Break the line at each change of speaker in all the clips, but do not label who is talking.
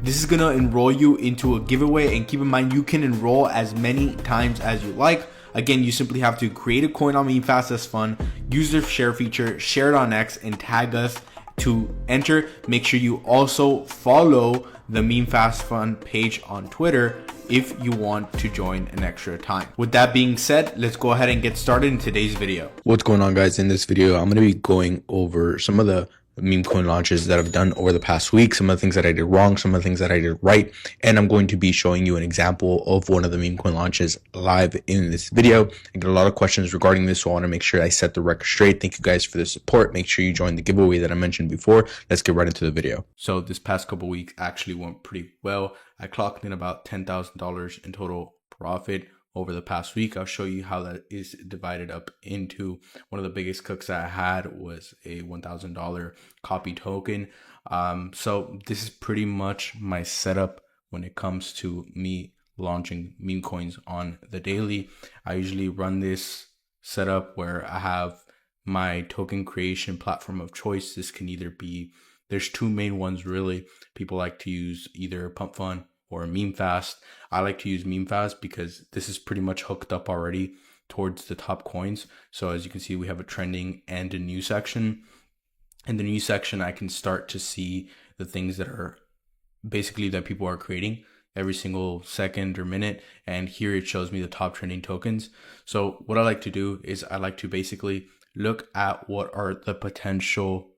This is gonna enroll you into a giveaway, and keep in mind you can enroll as many times as you like. Again, you simply have to create a coin on MemeFast that's fun, use the share feature, share it on X, and tag us to enter. Make sure you also follow the MemeFast Fun page on Twitter if you want to join an extra time. With that being said, let's go ahead and get started in today's video.
What's going on, guys? In this video, I'm going to be going over some of the meme coin launches that I've done over the past week, some of the things that I did wrong, some of the things that I did right, and I'm going to be showing you an example of one of the meme coin launches live in this video. I get a lot of questions regarding this, so I want to make sure I set the record straight. Thank you guys for the support. Make sure you join the giveaway that I mentioned before. Let's get right into the video.
So this past couple weeks actually went pretty well. I clocked in about $10,000 in total profit over the past week. I'll show you how that is divided up into. One of the biggest cooks I had was a $1,000 copy token. So this is pretty much my setup when it comes to me launching meme coins on the daily. I usually run this setup where I have my token creation platform of choice. This can either be, there's two main ones really. People like to use either PumpFun or MemeFast. I like to use MemeFast because this is pretty much hooked up already towards the top coins. So as you can see, we have a trending and a new section. In the new section, I can start to see the things that are basically that people are creating every single second or minute. And here it shows me the top trending tokens. So what I like to do is I like to basically look at what are the potential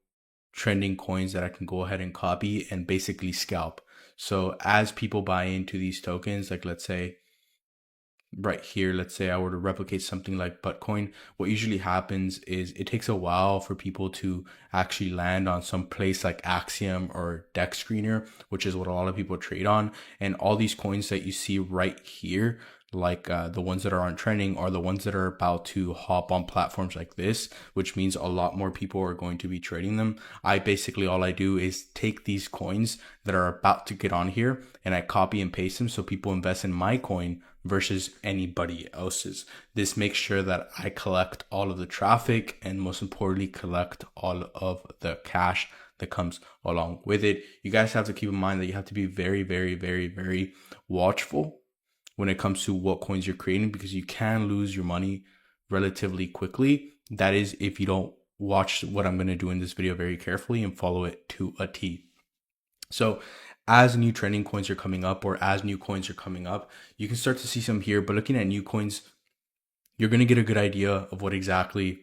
trending coins that I can go ahead and copy and basically scalp. So as people buy into these tokens, like let's say right here, let's say I were to replicate something like Buttcoin, what usually happens is it takes a while for people to actually land on some place like Axiom or Dex Screener, which is what a lot of people trade on. And all these coins that you see right here, like the ones that are on trending, are the ones that are about to hop on platforms like this, which means a lot more people are going to be trading them. All I do is take these coins that are about to get on here and I copy and paste them so people invest in my coin versus anybody else's. This makes sure that I collect all of the traffic and most importantly collect all of the cash that comes along with it. You guys have to keep in mind that you have to be very, very, very, very watchful when it comes to what coins you're creating, because you can lose your money relatively quickly. That is if you don't watch what I'm going to do in this video very carefully and follow it to a T. So as new trending coins are coming up, or as new coins are coming up, you can start to see some here, but looking at new coins, you're going to get a good idea of what exactly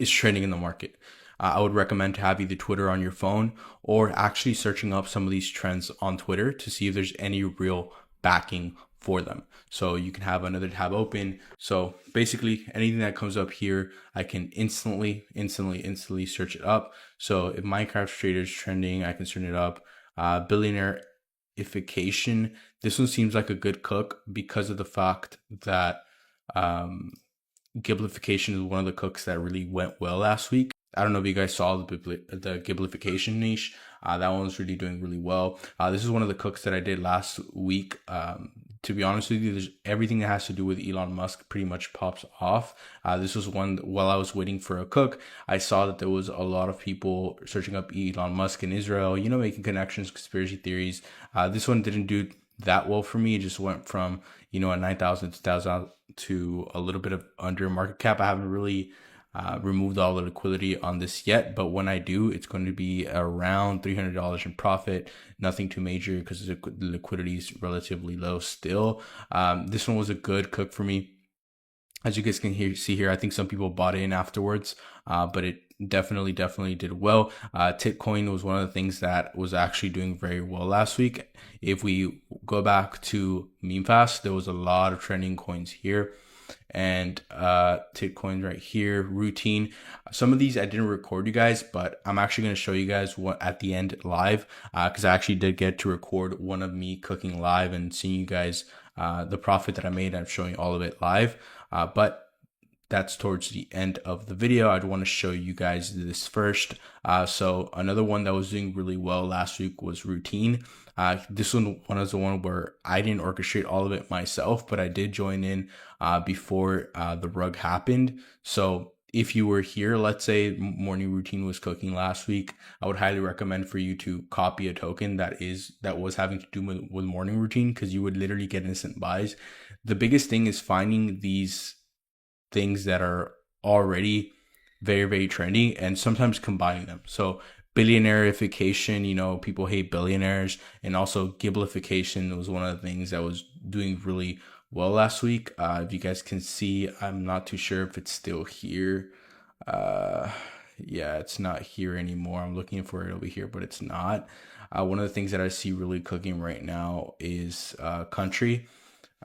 is trending in the market. I would recommend to have either Twitter on your phone or actually searching up some of these trends on Twitter to see if there's any real backing for them. So you can have another tab open. So basically anything that comes up here, I can instantly search it up. So if Minecraft Trader is trending, I can search it up. Billionaireification. This one seems like a good cook because of the fact that Giblification is one of the cooks that really went well last week. I don't know if you guys saw the Giblification niche. That one's really doing really well. This is one of the cooks that I did last week. To be honest with you, there's everything that has to do with Elon Musk pretty much pops off. This was one, while I was waiting for a cook, I saw that there was a lot of people searching up Elon Musk in Israel, making connections, conspiracy theories. This one didn't do that well for me. It just went from, a 9,000 to 2,000 to a little bit of under market cap. I haven't really removed all the liquidity on this yet, but when I do, it's going to be around $300 in profit. Nothing too major because the liquidity is relatively low still. This one was a good cook for me. As you guys can see here, I think some people bought in afterwards, but it definitely did well. Titcoin was one of the things that was actually doing very well last week. If we go back to MemeFast, there was a lot of trending coins here. And Titcoin right here, routine. Some of these I didn't record you guys, but I'm actually going to show you guys what at the end live, because I actually did get to record one of me cooking live and seeing you guys the profit that I made. I'm showing all of it live, but that's towards the end of the video. I'd want to show you guys this first. So another one that was doing really well last week was routine. This one was the one where I didn't orchestrate all of it myself, but I did join in before the rug happened. So if you were here, let's say morning routine was cooking last week, I would highly recommend for you to copy a token that was having to do with morning routine, because you would literally get instant buys. The biggest thing is finding these things that are already very, very trendy and sometimes combining them. So billionaireification, people hate billionaires, and also giblification was one of the things that was doing really well last week. If you guys can see, I'm not too sure if it's still here. Yeah, it's not here anymore. I'm looking for it over here, but it's not. One of the things that I see really cooking right now is Country.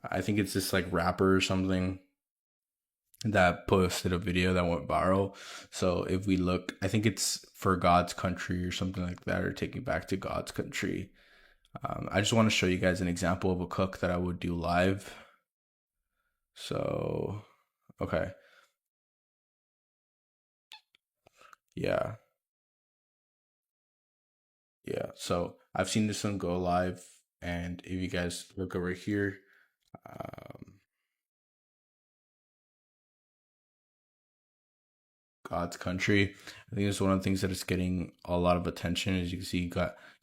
I think it's this like rapper or something that posted a video that went viral. So if we look, I think it's For God's Country or something like that, or Taking Back to God's Country. I just want to show you guys an example of a cook that I would do live. So, okay. Yeah. Yeah. So I've seen this one go live. And if you guys look over here, God's Country, I think it's one of the things that is getting a lot of attention. As you can see,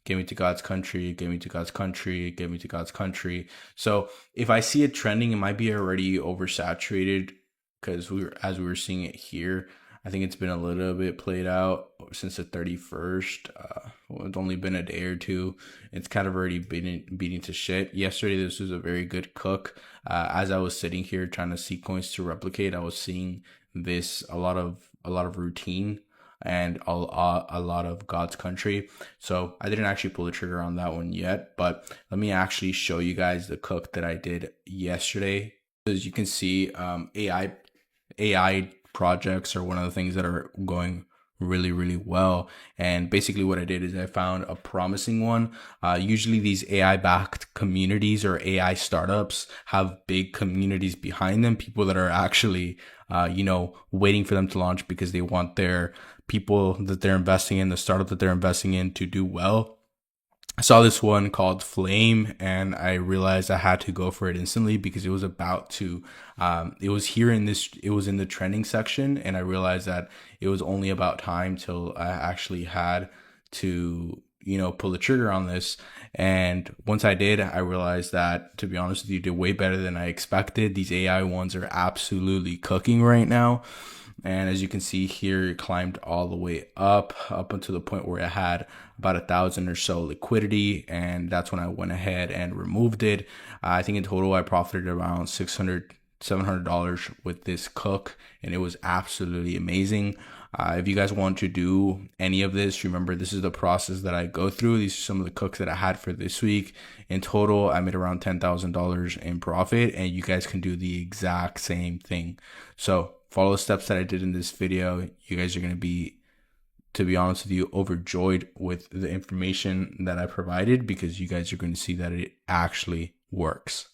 Get Me to God's Country, Get Me to God's Country, Get Me to God's Country. So if I see it trending, it might be already oversaturated, because as we were seeing it here, I think it's been a little bit played out since the 31st. It's only been a day or two. It's kind of already been beating to shit. Yesterday, this was a very good cook. As I was sitting here trying to see coins to replicate, I was seeing this a lot of routine and a lot of God's Country. So I didn't actually pull the trigger on that one yet, but let me actually show you guys the cook that I did yesterday. As you can see, AI projects are one of the things that are going really, really well. And basically what I did is I found a promising one. Usually these AI backed communities or AI startups have big communities behind them, people that are actually waiting for them to launch because they want their people that they're investing in, the startup that they're investing in, to do well. I saw this one called Flame, and I realized I had to go for it instantly because it was about to, it was in the trending section, and I realized that it was only about time till I actually had to, pull the trigger on this. And once I did, I realized that, to be honest with you, did way better than I expected. These AI ones are absolutely cooking right now. And as you can see here, it climbed all the way up until the point where it had about 1,000 or so liquidity. And that's when I went ahead and removed it. I think in total, I profited around $700 with this cook, and it was absolutely amazing. If you guys want to do any of this, remember, this is the process that I go through. These are some of the cooks that I had for this week. In total, I made around $10,000 in profit, and you guys can do the exact same thing. So follow the steps that I did in this video. You guys are going to be, to be honest with you, overjoyed with the information that I provided, because you guys are going to see that it actually works.